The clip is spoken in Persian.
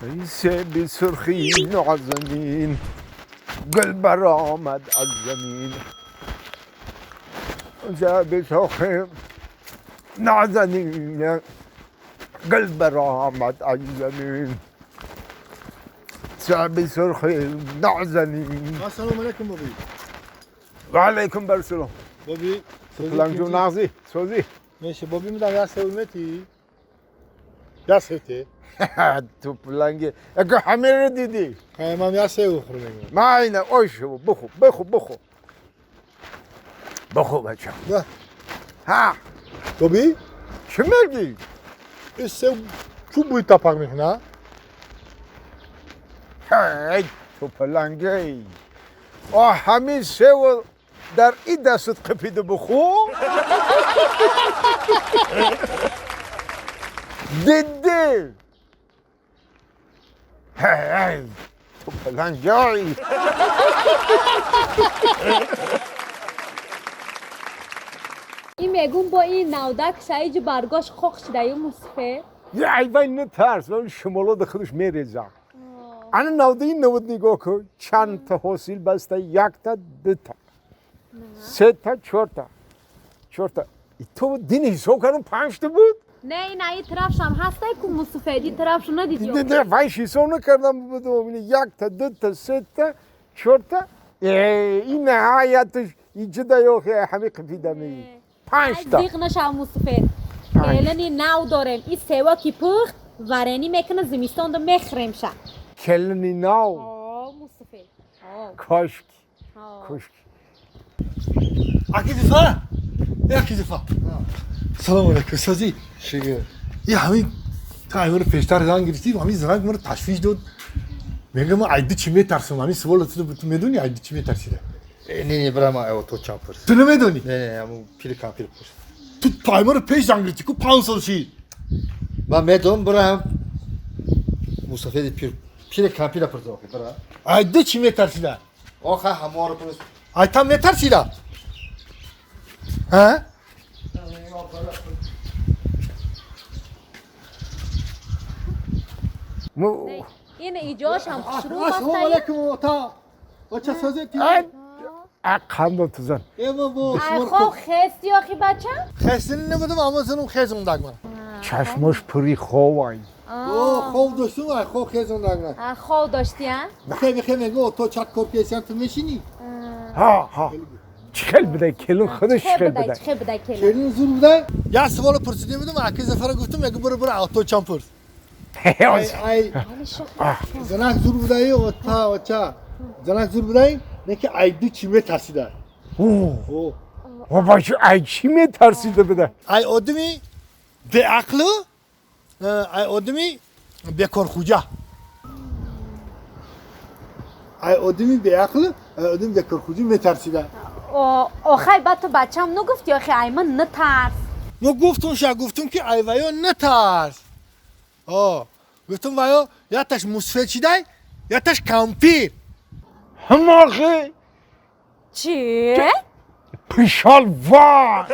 ریسه بی سرخی نازنین گل برآمد از زمین ریسه بی سرخی نازنین گل برآمد از زمین ریسه بی سرخی نازنین. السلام علیکم بابی. و علیکم برسلام. بابی سلام جو نازی سوزی. میشه بابی میدم یا سومتی یا سوته. تو پلنگی اگه همه رو دیدی من یا سو خورم. ما اینه اوشو بخو بچه. نه ها بابی چی میگی؟ سو چوب بوی تاپاک میکنه. هی تو پلنگی همین سو در این دستت قپیده بخو دیدی هی تو پلنگی این میگون با این نودک سایج برگاش خوک شده یا مصفه؟ یه ایوان نترس و شمالا ده خودش میریزه. انا نوده این نود نگاه کن چند تا حاصل بسته یک تا دو تا سه تا چهار تا تو دین حساب کردم 5 تا بود؟ نه این طرفش هم هسته که مصفه دی طرفش ندیدی؟ نه وایش حساب نکردم بود یک تا دو تا سه تا چهار تا این نهایتش اینجا یا همه قفیده می 5 تا دیگ نشم مصفه کلنی نو دارم این سوا کی پخت ورنی میکنه زمستان دو مخرم شه کلنی نو مصفه کاشکی اکی دفعه سلام علیکم سازی شکر یه همین تا ایمون پیشتر زنگ گرفتیم همین زنگ من تشویش داد میگم من عیدی چی میترسم همین سوال تو میدونی عیدی چی میترسیده نه برام اوتو چامپرس تو نمیدونی نه همون پیل کامپیر پرس تو تایمر پیش زنگ گرفتی کو 5 سال شی من میدونم برام مصطفی پیل کامپیر پرس برام عیدی چی میترسیده آخه همواره پرس عیدم میترسیده ها این ایجاش هم شروع السلام علیکم تا بچه سازی تی اقام تو زن ای بابا خب خستی آخی بچه؟ خسته نمیدم اما زنم خیزم دگم چشماش پری خواه خوب داشتم خوب خیزم دگم خوب داشتی ها؟ بخیر میگو تو چت کورکیسن تو میشینی ها چخل بده کلون خودش چخل بده کلون زور بده یا سوال پرسیدم میدم اکی زفر گفتم میگه برو اوتو چامپرس ای زنک زور بده ای تا چا زنک زور بده نه که ایدی چی میترسیده و بچه ای چی میترسیده بده ای آدمی به عقل ای آدمی بیکار خوجه ای آدمی به عقل ای آدمی بیکار خوجه میترسیده آخه بعد تو بچه هم نگفتی آخه ایمن نترس ما گفتم که ای ویا نترس گفتم ویا یا تاش مصفه چی دای یا تاش کامپیر هماخه چی؟ پیشال وان